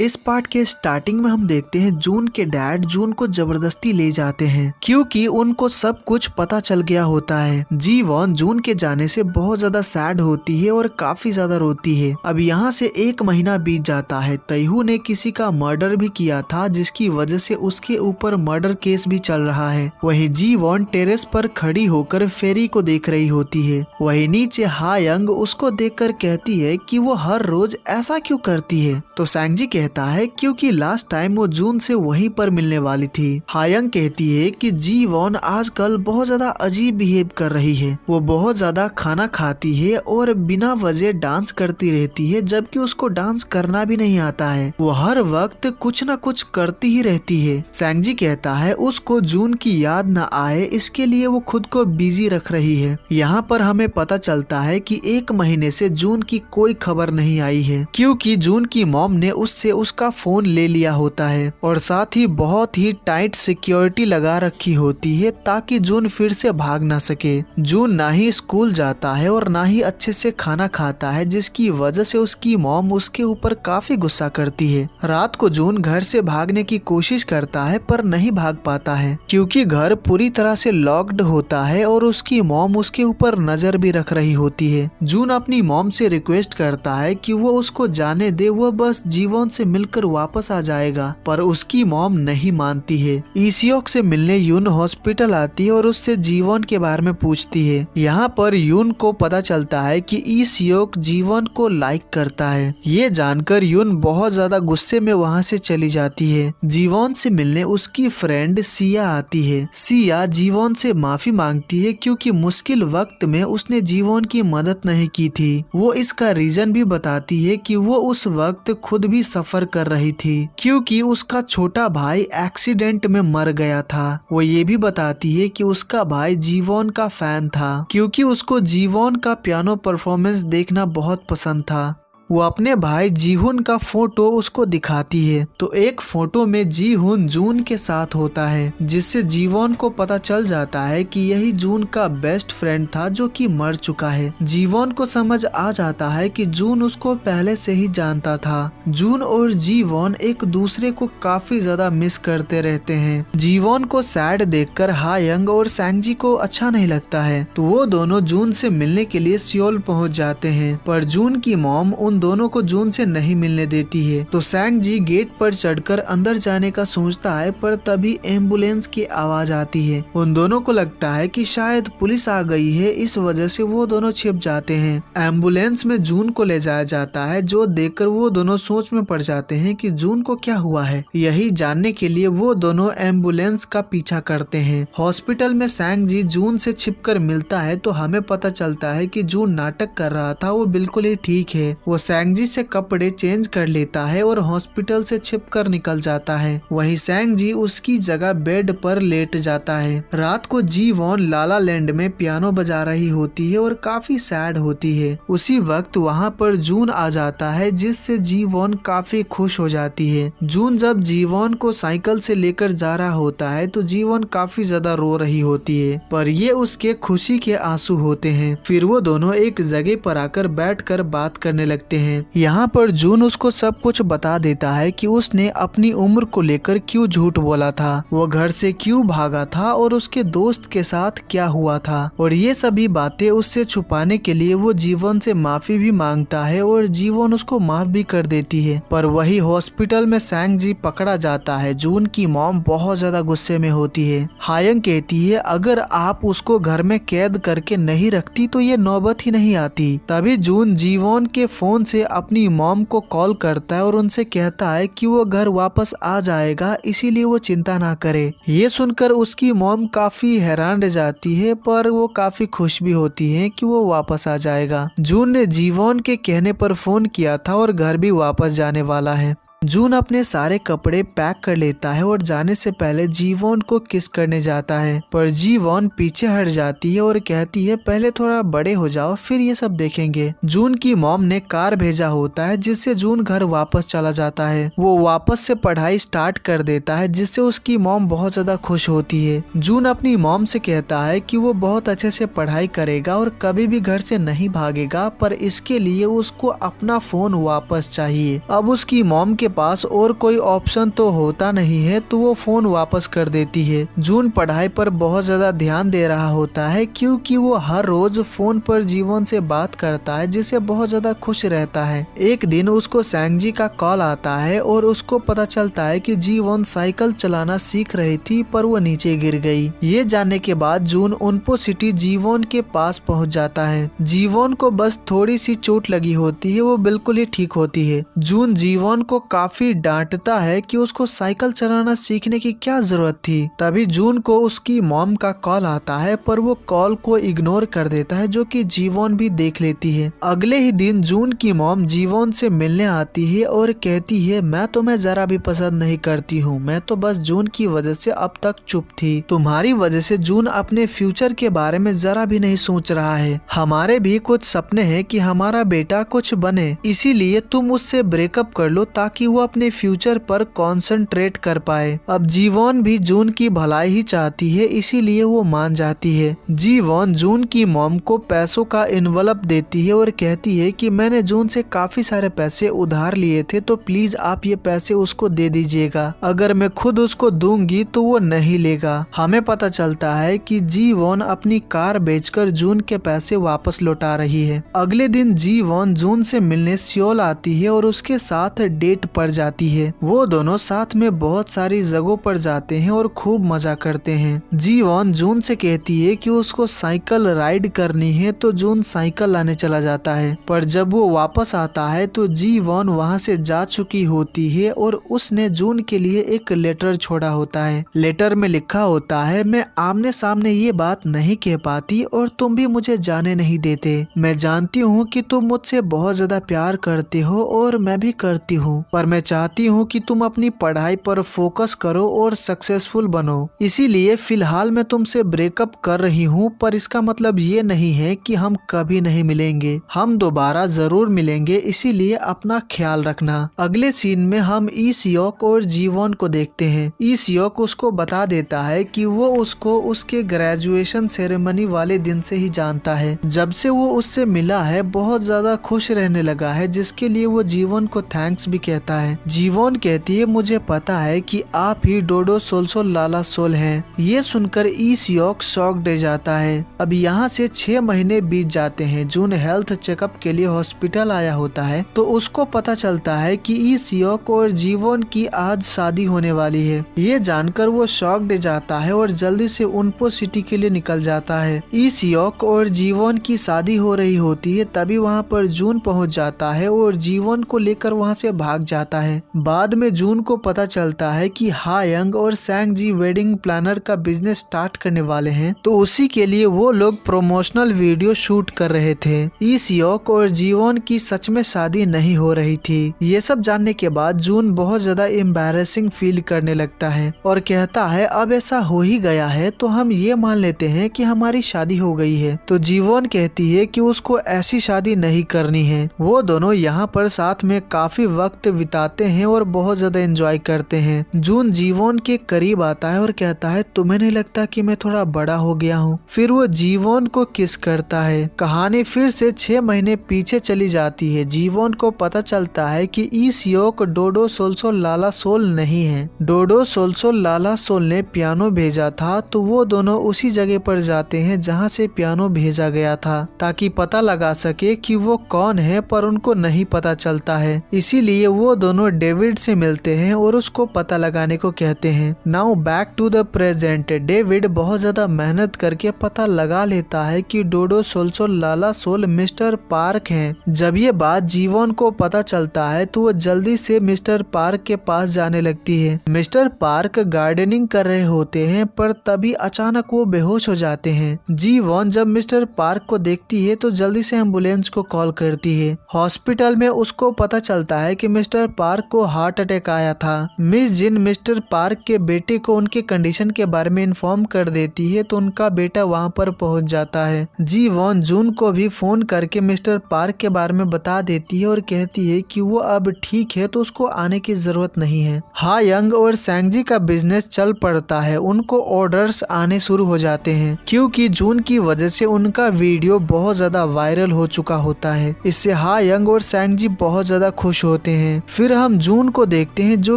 इस पार्ट के स्टार्टिंग में हम देखते हैं जून के डैड जून को जबरदस्ती ले जाते हैं क्योंकि उनको सब कुछ पता चल गया होता है। जी वॉन जून के जाने से बहुत ज्यादा सैड होती है और काफी ज्यादा रोती है। अब यहाँ से 1 महीना बीत जाता है। तैहू ने किसी का मर्डर भी किया था जिसकी वजह से उसके ऊपर मर्डर केस भी चल रहा है। वही जी वॉन टेरेस पर खड़ी होकर फेरी को देख रही होती है। वही नीचे हायंग उसको देखकर कहती है कि वो हर रोज ऐसा क्यों करती है। तो सैंगजी कहता है क्योंकि लास्ट टाइम वो जून से वहीं पर मिलने वाली थी। हायंग कहती है कि जी वॉन आजकल बहुत ज्यादा अजीब बिहेव कर रही है। वो बहुत ज्यादा खाना खाती है और बिना वजह डांस करती रहती है जबकि उसको डांस करना भी नहीं आता है। वो हर वक्त कुछ न कुछ करती ही रहती है। सैंगजी कहता है उसको जून की याद न आए इसके लिए वो खुद को बिजी रख रही है। यहाँ पर हमें पता चलता है कि 1 महीने से जून की कोई खबर नहीं आई है क्योंकि जून की मॉम ने उससे उसका फोन ले लिया होता है और साथ ही बहुत ही टाइट सिक्योरिटी लगा रखी होती है ताकि जून फिर से भाग ना सके। जून ना ही स्कूल जाता है और ना ही अच्छे से खाना खाता है जिसकी वजह से उसकी मॉम उसके ऊपर काफी गुस्सा करती है। रात को जून घर से भागने की कोशिश करता है पर नहीं भाग पाता है क्योंकि घर पूरी तरह से लॉक्ड होता है और उसकी मॉम उसके ऊपर नजर भी रख रही होती है। जून अपनी मॉम से रिक्वेस्ट करता है कि वो उसको जाने दे, वो बस जीवोन से मिलकर वापस आ जाएगा पर उसकी मॉम नहीं मानती है। ईसियोक से मिलने यून हॉस्पिटल आती है और उससे जीवोन के बारे में पूछती है। यहाँ पर यून को पता चलता है कि ईसियोक जीवोन को लाइक करता है। ये जानकर यून बहुत ज्यादा गुस्से में वहाँ से चली जाती है। जीवोन से मिलने उसकी फ्रेंड सिया आती है। सिया जीवोन से माफी मांगती है क्योंकि मुश्किल वक्त में उसने जीवोन की मदद नहीं की थी। वो इसका रीजन भी बताती है कि वो उस वक्त खुद भी सफर कर रही थी क्योंकि उसका छोटा भाई एक्सीडेंट में मर गया था। वो ये भी बताती है कि उसका भाई जीवोन का फैन था क्योंकि उसको जीवोन का पियानो परफॉर्मेंस देखना बहुत पसंद था। वो अपने भाई जीहुन का फोटो उसको दिखाती है तो एक फोटो में जीहुन जून के साथ होता है जिससे जीवोन को पता चल जाता है कि यही जून का बेस्ट फ्रेंड था जो कि मर चुका है। जीवोन को समझ आ जाता है कि जून उसको पहले से ही जानता था। जून और जीवोन एक दूसरे को काफी ज्यादा मिस करते रहते हैं। जीवोन को सैड देखकर हायंग और सैंगजी को अच्छा नहीं लगता है तो वो दोनों जून से मिलने के लिए सियोल पहुँच जाते हैं पर जून की मॉम उन दोनों को जून से नहीं मिलने देती है। तो सैंगजी गेट पर चढ़कर अंदर जाने का सोचता है पर तभी एम्बुलेंस की आवाज आती है। उन दोनों को लगता है कि शायद पुलिस आ गई है, इस वजह से वो दोनों छिप जाते हैं। एम्बुलेंस में जून को ले जाया जाता है जो देखकर वो दोनों सोच में पड़ जाते हैं कि जून को क्या हुआ है। यही जानने के लिए वो दोनों एम्बुलेंस का पीछा करते हैं। हॉस्पिटल में सैंगजी जून से छिपकर मिलता है तो हमें पता चलता है कि जून नाटक कर रहा था, वो बिल्कुल ही ठीक है। वो सैंगजी से कपड़े चेंज कर लेता है और हॉस्पिटल से छिपकर निकल जाता है। वहीं सैंगजी उसकी जगह बेड पर लेट जाता है। रात को जी वॉन लाला लैंड में पियानो बजा रही होती है और काफी सैड होती है। उसी वक्त वहाँ पर जून आ जाता है जिससे जी वॉन काफी खुश हो जाती है। जून जब जी वॉन को साइकिल से लेकर जा रहा होता है तो जी वॉन काफी ज्यादा रो रही होती है पर ये उसके खुशी के आंसू होते हैं। फिर वो दोनों एक जगह पर आकर बैठकर बात करने लगते हैं। यहाँ पर जून उसको सब कुछ बता देता है कि उसने अपनी उम्र को लेकर क्यों झूठ बोला था, वो घर से क्यों भागा था और उसके दोस्त के साथ क्या हुआ था और ये सभी बातें उससे छुपाने के लिए वो जीवन से माफी भी मांगता है और जीवन उसको माफ भी कर देती है। पर वही हॉस्पिटल में सैंगजी पकड़ा जाता है। जून की मॉम बहुत ज्यादा गुस्से में होती है। हायंग कहती है अगर आप उसको घर में कैद करके नहीं रखती तो ये नौबत ही नहीं आती। तभी जून जीवन के फोन से अपनी मॉम को कॉल करता है और उनसे कहता है कि वो घर वापस आ जाएगा, इसीलिए वो चिंता ना करे। ये सुनकर उसकी मॉम काफी हैरान रह जाती है पर वो काफी खुश भी होती है कि वो वापस आ जाएगा। जून ने जीवोन के कहने पर फोन किया था और घर भी वापस जाने वाला है। जून अपने सारे कपड़े पैक कर लेता है और जाने से पहले जीवोन को किस करने जाता है पर जीवोन पीछे हट जाती है और कहती है पहले थोड़ा बड़े हो जाओ फिर ये सब देखेंगे। जून की मॉम ने कार भेजा होता है जिससे जून घर वापस चला जाता है। वो वापस से पढ़ाई स्टार्ट कर देता है जिससे उसकी मॉम बहुत ज्यादा खुश होती है। जून अपनी मॉम से कहता है कि वो बहुत अच्छे से पढ़ाई करेगा और कभी भी घर से नहीं भागेगा पर इसके लिए उसको अपना फोन वापस चाहिए। अब उसकी मॉम के पास और कोई ऑप्शन तो होता नहीं है तो वो फोन वापस कर देती है। जून पढ़ाई पर बहुत ज्यादा ध्यान दे रहा होता है क्योंकि वो हर रोज फोन पर जीवन से बात करता है जिससे बहुत ज्यादा खुश रहता है। एक दिन उसको सैंगजी का कॉल आता है और उसको पता चलता है कि जीवन साइकिल चलाना सीख रही थी पर वो नीचे गिर गई। ये जानने के बाद जून उनपो सिटी जीवन के पास पहुंच जाता है। जीवन को बस थोड़ी सी चोट लगी होती है, वो बिल्कुल ही ठीक होती है। जून जीवन को काफी डांटता है कि उसको साइकिल चलाना सीखने की क्या जरूरत थी। तभी जून को उसकी मॉम का कॉल आता है पर वो कॉल को इग्नोर कर देता है जो कि जीवन भी देख लेती है। अगले ही दिन जून की मॉम जीवन से मिलने आती है और कहती है मैं तुम्हें जरा भी पसंद नहीं करती हूँ, मैं तो बस जून की वजह से अब तक चुप थी। तुम्हारी वजह से जून अपने फ्यूचर के बारे में जरा भी नहीं सोच रहा है। हमारे भी कुछ सपने हैं कि हमारा बेटा कुछ बने, इसीलिए तुम उससे ब्रेकअप कर लो ताकि वो अपने फ्यूचर पर कंसंट्रेट कर पाए। अब जीवन भी जून की भलाई ही चाहती है इसीलिए वो मान जाती है। जीवन जून की मॉम को पैसों का एनवलप देती है और कहती है कि मैंने जून से काफी सारे पैसे उधार लिए थे तो प्लीज आप ये पैसे उसको दे दीजिएगा, अगर मैं खुद उसको दूंगी तो वो नहीं लेगा। हमें पता चलता है कि जीवन अपनी कार बेचकर जून के पैसे वापस लौटा रही है। अगले दिन जीवन जून से मिलने सियोल आती है और उसके साथ डेट पर जाती है। वो दोनों साथ में बहुत सारी जगहों पर जाते हैं और खूब मजा करते हैं। जीवन जून से कहती है कि उसको साइकिल राइड करनी है तो जून साइकिल लाने चला जाता है, पर जब वो वापस आता है तो जीवन वहाँ से जा चुकी होती है और उसने जून के लिए एक लेटर छोड़ा होता है। लेटर में लिखा होता है मैं आमने सामने ये बात नहीं कह पाती और तुम भी मुझे जाने नहीं देते। मैं जानती हूँ कि तुम मुझसे बहुत ज्यादा प्यार करते हो और मैं भी करती हूँ, पर मैं चाहती हूँ कि तुम अपनी पढ़ाई पर फोकस करो और सक्सेसफुल बनो। इसीलिए फिलहाल मैं तुमसे ब्रेकअप कर रही हूँ, पर इसका मतलब ये नहीं है कि हम कभी नहीं मिलेंगे, हम दोबारा जरूर मिलेंगे, इसीलिए अपना ख्याल रखना। अगले सीन में हम ई सियोक और जीवन को देखते हैं। ई सियोक उसको बता देता है कि वो उसको उसके ग्रेजुएशन सेरेमनी वाले दिन से ही जानता है। जब से वो उससे मिला है बहुत ज्यादा खुश रहने लगा है, जिसके लिए वो जीवन को थैंक्स भी कहता है। जीवन कहती है मुझे पता है कि आप ही डोडो सोलसोल लाला सोल हैं। ये सुनकर ई सियोक शॉक्ड हो जाता है। अब यहाँ से 6 महीने बीत जाते हैं। जून हेल्थ चेकअप के लिए हॉस्पिटल आया होता है तो उसको पता चलता है कि ई सियोक और जीवन की आज शादी होने वाली है। ये जानकर वो शॉक्ड जाता है और जल्दी से उनपो सिटी के लिए निकल जाता है। ई सियोक और जीवन की शादी हो रही होती है तभी वहाँ पर जून पहुँच जाता है और जीवन को लेकर वहाँ से भाग जाता है। बाद में जून को पता चलता है कि हायंग और सैंगजी वेडिंग प्लानर का बिजनेस स्टार्ट करने वाले हैं, तो उसी के लिए वो लोग प्रमोशनल वीडियो शूट कर रहे थे। ई सियोक और जीवन की सच में शादी नहीं हो रही थी। ये सब जानने के बाद जून बहुत ज्यादा एम्बैरेसिंग फील करने लगता है और कहता है अब ऐसा हो ही गया है तो हम ये मान लेते हैं कि हमारी शादी हो गई है। तो जीवन कहती है कि उसको ऐसी शादी नहीं करनी है। वो दोनों यहाँ पर साथ में काफी वक्त बिताते हैं और बहुत ज्यादा एंजॉय करते हैं। जून जीवन के करीब आता है और कहता है तुम्हें नहीं लगता कि मैं थोड़ा बड़ा हो गया हूँ? फिर वो जीवन को किस करता है। कहानी फिर से 6 महीने पीछे चली जाती है। जीवन को पता चलता है कि ई सियोक डोडो सोलसोल लाला सोल नहीं है। डोडो सोलसोल लाला सोल ने पियानो भेजा था तो वो दोनों उसी जगह पर जाते हैं जहाँ से पियानो भेजा गया था ताकि पता लगा सके कि वो कौन है, पर उनको नहीं पता चलता है। इसीलिए वो दोनों डेविड से मिलते हैं और उसको पता लगाने को कहते हैं। Now back to the present. David बहुत ज्यादा मेहनत करके पता लगा लेता है कि डोडो सोलसोल लाला सोल मिस्टर पार्क हैं। जब ये बात जीवन को पता चलता है तो वो जल्दी से मिस्टर पार्क के पास जाने लगती है। मिस्टर पार्क गार्डनिंग कर रहे होते हैं पर तभी अचानक वो बेहोश हो जाते हैं। जीवन जब मिस्टर पार्क को देखती है तो जल्दी से एम्बुलेंस को कॉल करती है। हॉस्पिटल में उसको पता चलता है कि मिस्टर पार्क को हार्ट अटैक आया था। मिस जिन मिस्टर पार्क के बेटे को उनके कंडीशन के बारे में इन्फॉर्म कर देती है तो उनका बेटा वहाँ पर पहुँच जाता है। जीवन जून को भी फोन करके मिस्टर पार्क के बारे में बता देती है और कहती है कि वो अब ठीक है तो उसको आने की जरूरत नहीं है। हायंग और सैंगजी का बिजनेस चल पड़ता है। उनको ऑर्डर्स आने शुरू हो जाते हैं क्योंकि जून की वजह से उनका वीडियो बहुत ज्यादा वायरल हो चुका होता है। इससे हायंग और सैंगजी बहुत ज्यादा खुश होते हैं। फिर फिर हम जून को देखते हैं जो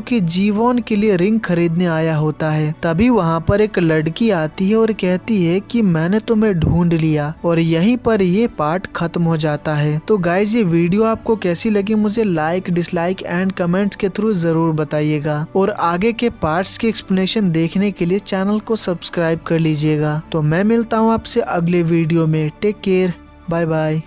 कि जीवॉन के लिए रिंग खरीदने आया होता है। तभी वहाँ पर एक लड़की आती है और कहती है कि मैंने तुम्हें ढूंढ लिया, और यहीं पर ये पार्ट खत्म हो जाता है। तो गाइज ये वीडियो आपको कैसी लगी मुझे लाइक, डिसलाइक एंड कमेंट्स के थ्रू जरूर बताइएगा, और आगे के पार्ट्स की एक्सप्लेनेशन देखने के लिए चैनल को सब्सक्राइब कर लीजिएगा। तो मैं मिलता हूँ आपसे अगले वीडियो में। Take care, bye bye.